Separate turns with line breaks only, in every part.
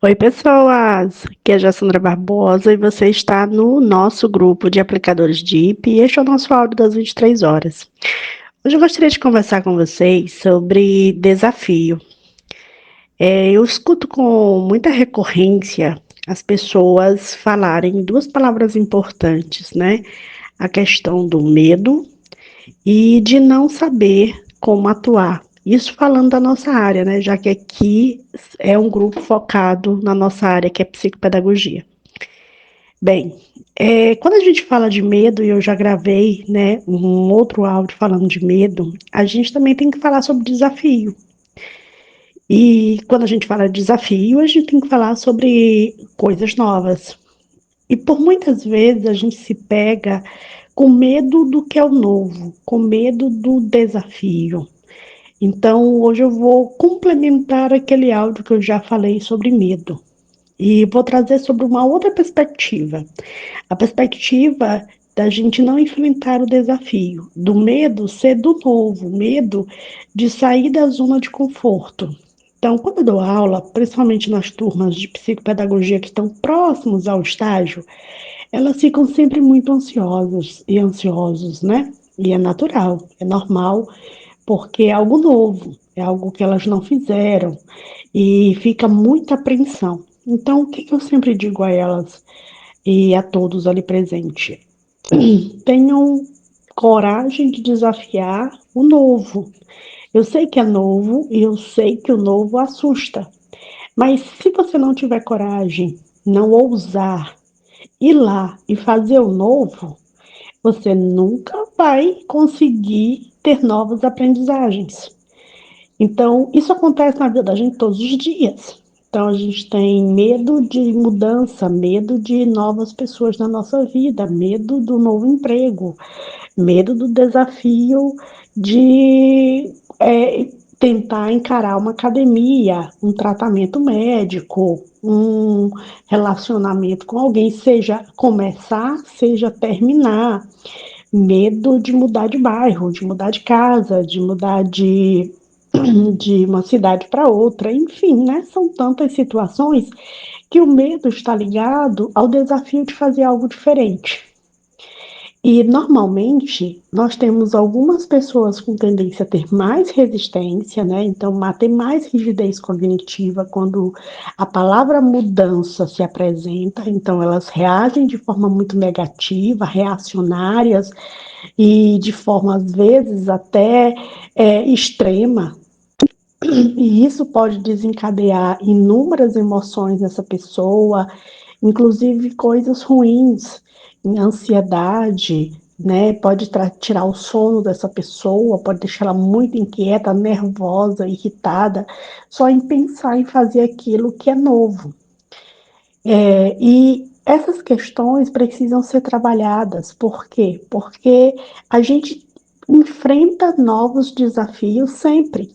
Oi, pessoas! Aqui é a Jassandra Barbosa e você está no nosso grupo de aplicadores de IP e este é o nosso áudio das 23 horas. Hoje eu gostaria de conversar com vocês sobre desafio. Eu escuto com muita recorrência as pessoas falarem duas palavras importantes, né? A questão do medo e de não saber como atuar. Isso falando da nossa área, né? Já que aqui é um grupo focado na nossa área, que é psicopedagogia. Bem, quando a gente fala de medo, e eu já gravei, né, um outro áudio falando de medo, a gente também tem que falar sobre desafio. E quando a gente fala de desafio, a gente tem que falar sobre coisas novas. E por muitas vezes a gente se pega com medo do que é o novo, com medo do desafio. Então, hoje eu vou complementar aquele áudio que eu já falei sobre medo. E vou trazer sobre uma outra perspectiva. A perspectiva da gente não enfrentar o desafio, do medo ser do novo, medo de sair da zona de conforto. Então, quando eu dou aula, principalmente nas turmas de psicopedagogia que estão próximos ao estágio, elas ficam sempre muito ansiosas e ansiosos, né? E é natural, é normal, porque é algo novo, é algo que elas não fizeram e fica muita apreensão. Então, o que eu sempre digo a elas e a todos ali presentes? Tenham coragem de desafiar o novo. Eu sei que é novo e eu sei que o novo assusta, mas se você não tiver coragem, não ousar ir lá e fazer o novo, você nunca vai conseguir ter novas aprendizagens. Então, isso acontece na vida da gente todos os dias. Então, a gente tem medo de mudança, medo de novas pessoas na nossa vida, medo do novo emprego, medo do desafio de tentar encarar uma academia, um tratamento médico, um relacionamento com alguém, seja começar, seja terminar. Medo de mudar de bairro, de mudar de casa, de mudar de uma cidade para outra, enfim, né? São tantas situações que o medo está ligado ao desafio de fazer algo diferente. E normalmente nós temos algumas pessoas com tendência a ter mais resistência, né? Então, a ter mais rigidez cognitiva quando a palavra mudança se apresenta, então elas reagem de forma muito negativa, reacionárias e de forma às vezes até extrema. E isso pode desencadear inúmeras emoções nessa pessoa, inclusive coisas ruins, ansiedade, né? Pode tirar o sono dessa pessoa, pode deixar ela muito inquieta, nervosa, irritada, só em pensar em fazer aquilo que é novo. E essas questões precisam ser trabalhadas. Por quê? Porque a gente enfrenta novos desafios sempre.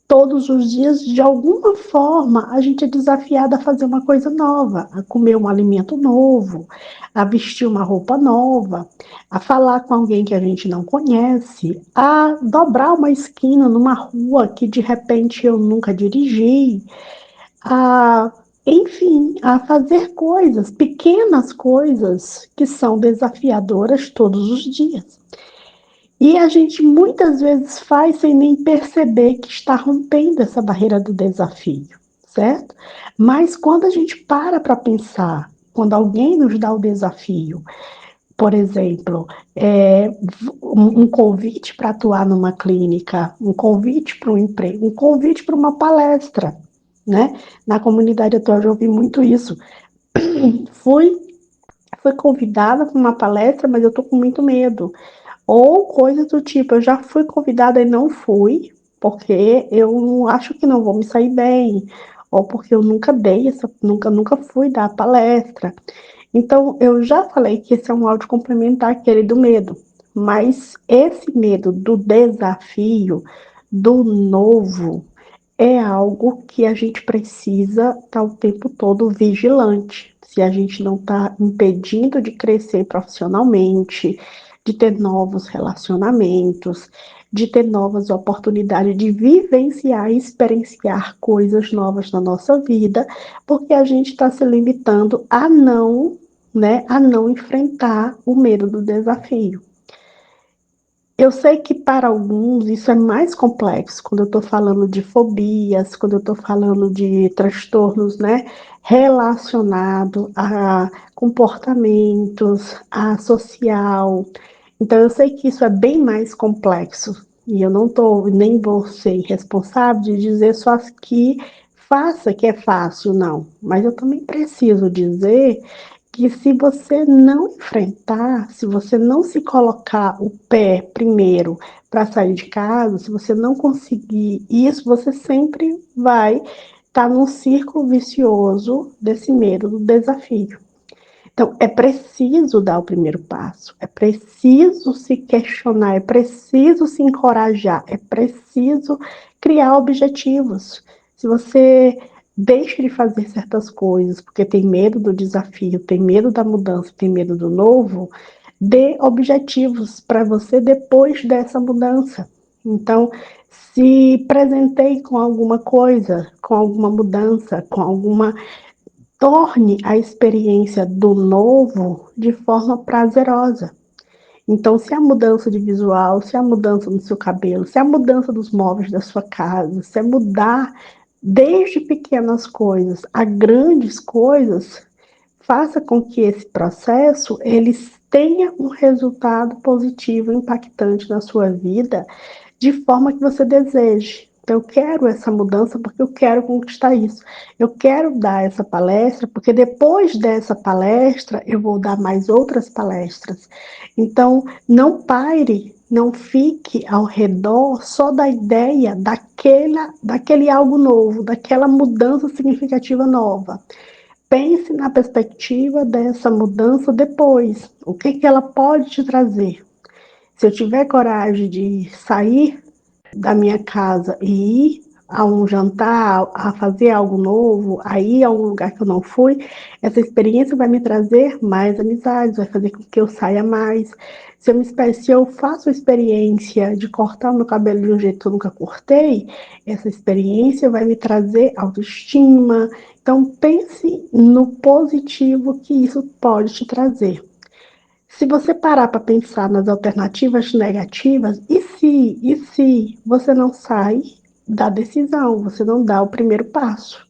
Todos os dias, de alguma forma, a gente é desafiado a fazer uma coisa nova, a comer um alimento novo, a vestir uma roupa nova, a falar com alguém que a gente não conhece, a dobrar uma esquina numa rua que de repente eu nunca dirigi, a, enfim, a fazer coisas, pequenas coisas que são desafiadoras todos os dias. E a gente muitas vezes faz sem nem perceber que está rompendo essa barreira do desafio, certo? Mas quando a gente para pensar, quando alguém nos dá o desafio, por exemplo, um convite para atuar numa clínica, um convite para um emprego, um convite para uma palestra, né? Na comunidade atual eu já ouvi muito isso. Fui, fui convidada para uma palestra, mas eu estou com muito medo. Ou coisa do tipo, eu já fui convidada e não fui, porque eu acho que não vou me sair bem, ou porque eu nunca dei nunca fui dar palestra. Então, eu já falei que esse é um áudio complementar aquele do medo, mas esse medo do desafio, do novo, é algo que a gente precisa estar o tempo todo vigilante. Se a gente não está impedindo de crescer profissionalmente, de ter novos relacionamentos, de ter novas oportunidades, de vivenciar e experienciar coisas novas na nossa vida, porque a gente está se limitando a não, né, a não enfrentar o medo do desafio. Eu sei que para alguns isso é mais complexo, quando eu estou falando de fobias, quando eu estou falando de transtornos, né, relacionados a comportamentos, a social. Então, eu sei que isso é bem mais complexo. E eu não estou, nem vou ser responsável de dizer só que faça que é fácil, não. Mas eu também preciso dizer que se você não enfrentar, se você não se colocar o pé primeiro para sair de casa, se você não conseguir isso, você sempre vai estar num círculo vicioso desse medo, do desafio. Então, é preciso dar o primeiro passo, é preciso se questionar, é preciso se encorajar, é preciso criar objetivos. Se você deixa de fazer certas coisas porque tem medo do desafio, tem medo da mudança, tem medo do novo, dê objetivos para você depois dessa mudança. Então, se presenteie com alguma coisa, com alguma mudança, com alguma torne a experiência do novo de forma prazerosa. Então, se a mudança de visual, se a mudança no seu cabelo, se a mudança dos móveis da sua casa, se é mudar desde pequenas coisas a grandes coisas, faça com que esse processo ele tenha um resultado positivo, impactante na sua vida, de forma que você deseje. Então, eu quero essa mudança porque eu quero conquistar isso. Eu quero dar essa palestra porque depois dessa palestra eu vou dar mais outras palestras. Então, não pare, não fique ao redor só da ideia daquele algo novo, daquela mudança significativa nova. Pense na perspectiva dessa mudança depois. O que ela pode te trazer? Se eu tiver coragem de sair da minha casa e ir a um jantar, a fazer algo novo, a ir a um lugar que eu não fui, essa experiência vai me trazer mais amizades, vai fazer com que eu saia mais. Se eu faço a experiência de cortar o meu cabelo de um jeito que eu nunca cortei, essa experiência vai me trazer autoestima. Então, pense no positivo que isso pode te trazer. Se você parar para pensar nas alternativas negativas, e se você não sai da decisão, você não dá o primeiro passo.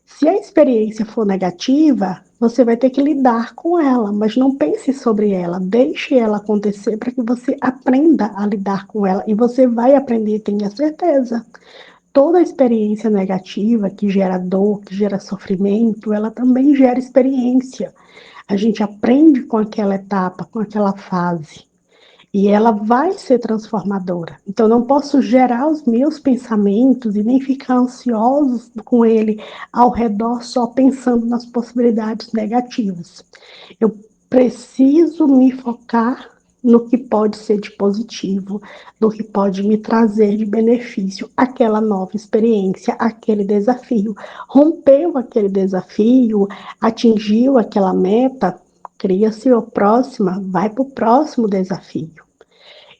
Se a experiência for negativa, você vai ter que lidar com ela, mas não pense sobre ela, deixe ela acontecer para que você aprenda a lidar com ela e você vai aprender, tenha certeza. Toda experiência negativa que gera dor, que gera sofrimento, ela também gera experiência. A gente aprende com aquela etapa, com aquela fase. E ela vai ser transformadora. Então, não posso gerar os meus pensamentos e nem ficar ansioso com ele ao redor só pensando nas possibilidades negativas. Eu preciso me focar no que pode ser de positivo, no que pode me trazer de benefício aquela nova experiência, aquele desafio. Rompeu aquele desafio, atingiu aquela meta, cria-se a próxima, vai para o próximo desafio.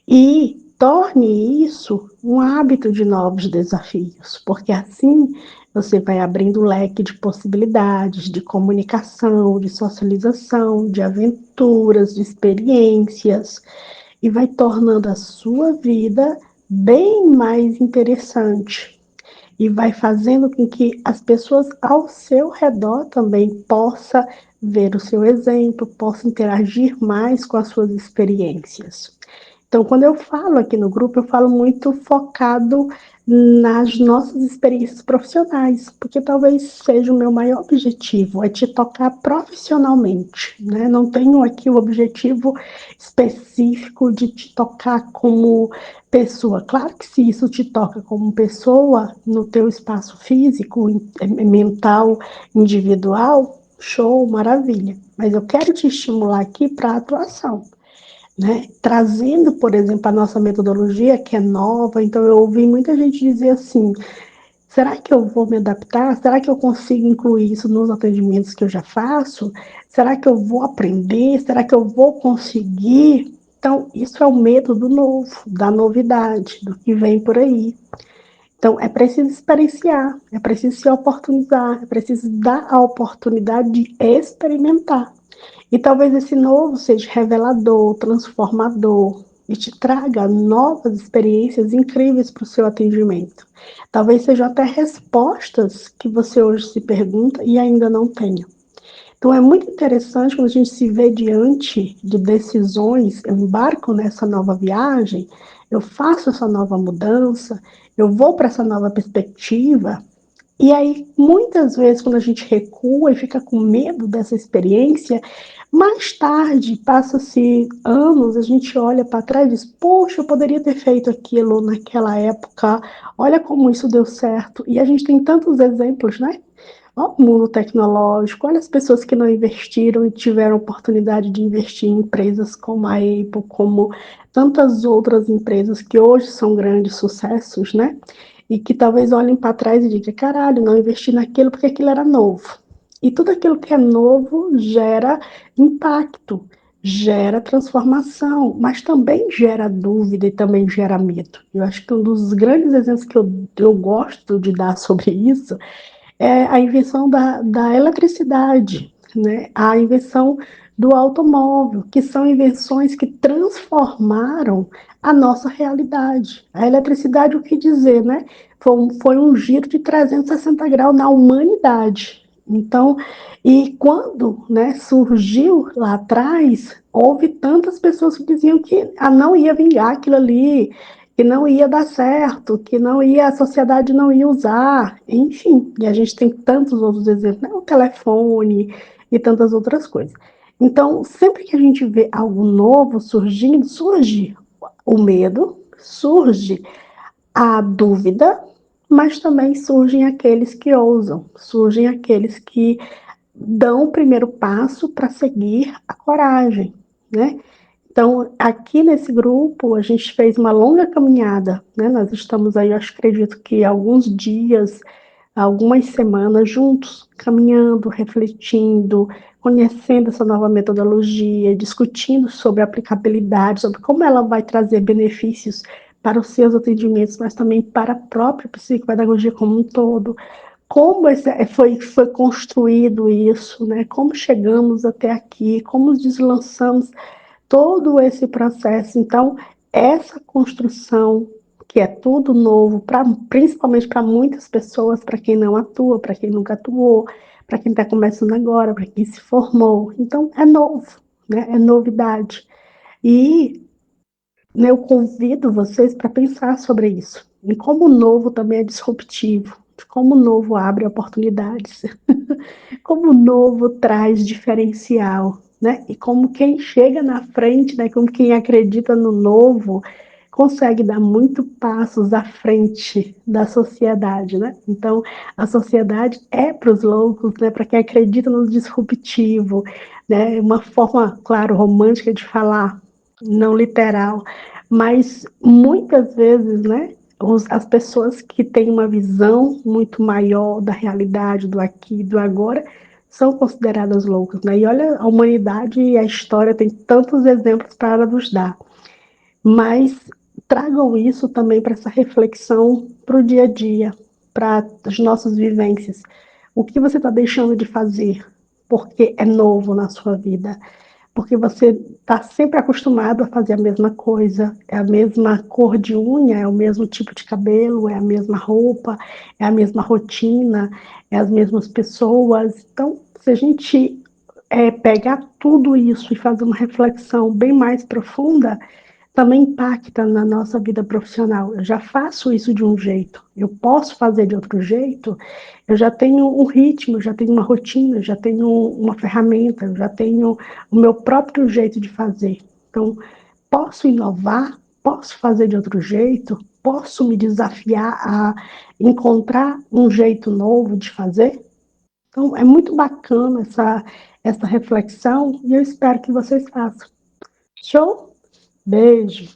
E torne isso um hábito de novos desafios, porque assim você vai abrindo o leque de possibilidades, de comunicação, de socialização, de aventuras, de experiências, e vai tornando a sua vida bem mais interessante. E vai fazendo com que as pessoas ao seu redor também possam ver o seu exemplo, possam interagir mais com as suas experiências. Então, quando eu falo aqui no grupo, eu falo muito focado nas nossas experiências profissionais, porque talvez seja o meu maior objetivo, é te tocar profissionalmente, né? Não tenho aqui o objetivo específico de te tocar como pessoa. Claro que se isso te toca como pessoa, no teu espaço físico, mental, individual, show, maravilha. Mas eu quero te estimular aqui para a atuação. Né? Trazendo, por exemplo, a nossa metodologia, que é nova, então eu ouvi muita gente dizer assim, será que eu vou me adaptar? Será que eu consigo incluir isso nos atendimentos que eu já faço? Será que eu vou aprender? Será que eu vou conseguir? Então, isso é o medo do novo, da novidade, do que vem por aí. Então, é preciso experienciar, é preciso se oportunizar, é preciso dar a oportunidade de experimentar. E talvez esse novo seja revelador, transformador e te traga novas experiências incríveis para o seu atendimento. Talvez sejam até respostas que você hoje se pergunta e ainda não tenha. Então é muito interessante quando a gente se vê diante de decisões, eu embarco nessa nova viagem, eu faço essa nova mudança, eu vou para essa nova perspectiva, e aí, muitas vezes, quando a gente recua e fica com medo dessa experiência, mais tarde, passa-se anos, a gente olha para trás e diz: poxa, eu poderia ter feito aquilo naquela época, olha como isso deu certo. E a gente tem tantos exemplos, né? Olha o mundo tecnológico, olha as pessoas que não investiram e tiveram oportunidade de investir em empresas como a Apple, como tantas outras empresas que hoje são grandes sucessos, né? E que talvez olhem para trás e digam: caralho, não investi naquilo porque aquilo era novo. E tudo aquilo que é novo gera impacto, gera transformação, mas também gera dúvida e também gera medo. Eu acho que um dos grandes exemplos que eu gosto de dar sobre isso é a invenção da eletricidade, né? A invenção do automóvel, que são invenções que transformaram a nossa realidade. A eletricidade, o que dizer, né? Foi um giro de 360 graus na humanidade. Então, e quando, né, surgiu lá atrás, houve tantas pessoas que diziam que não ia vingar aquilo ali, que não ia dar certo, que não ia, a sociedade não ia usar, enfim, e a gente tem tantos outros exemplos, né? O telefone e tantas outras coisas. Então, sempre que a gente vê algo novo surgindo, surge o medo, surge a dúvida, mas também surgem aqueles que ousam, surgem aqueles que dão o primeiro passo para seguir a coragem, né? Então, aqui nesse grupo, a gente fez uma longa caminhada, né? Nós estamos aí, eu acredito que alguns dias, algumas semanas juntos, caminhando, refletindo, conhecendo essa nova metodologia, discutindo sobre a aplicabilidade, sobre como ela vai trazer benefícios para os seus atendimentos, mas também para a própria psicopedagogia como um todo. Como foi construído isso, né? Como chegamos até aqui, como deslançamos todo esse processo. Então, essa construção, que é tudo novo, principalmente para muitas pessoas, para quem não atua, para quem nunca atuou, para quem está começando agora, para quem se formou. Então, é novo, né? É novidade. E eu convido vocês para pensar sobre isso, e como o novo também é disruptivo, como o novo abre oportunidades, como o novo traz diferencial, né? E como quem chega na frente, né? Como quem acredita no novo, consegue dar muito passos à frente da sociedade, né? Então, a sociedade é para os loucos, né? Para quem acredita no disruptivo, né? Uma forma, claro, romântica de falar, não literal, mas muitas vezes, né? As pessoas que têm uma visão muito maior da realidade, do aqui e do agora, são consideradas loucas, né? E olha, a humanidade e a história tem tantos exemplos para nos dar. Mas tragam isso também para essa reflexão para o dia a dia, para as nossas vivências. O que você está deixando de fazer porque é novo na sua vida? Porque você está sempre acostumado a fazer a mesma coisa, é a mesma cor de unha, é o mesmo tipo de cabelo, é a mesma roupa, é a mesma rotina, é as mesmas pessoas. Então, se a gente pegar tudo isso e fazer uma reflexão bem mais profunda, também impacta na nossa vida profissional. Eu já faço isso de um jeito, eu posso fazer de outro jeito, eu já tenho um ritmo, já tenho uma rotina, já tenho uma ferramenta, já tenho o meu próprio jeito de fazer. Então, posso inovar, posso fazer de outro jeito, posso me desafiar a encontrar um jeito novo de fazer. Então, é muito bacana essa reflexão e eu espero que vocês façam. Show? Beijo!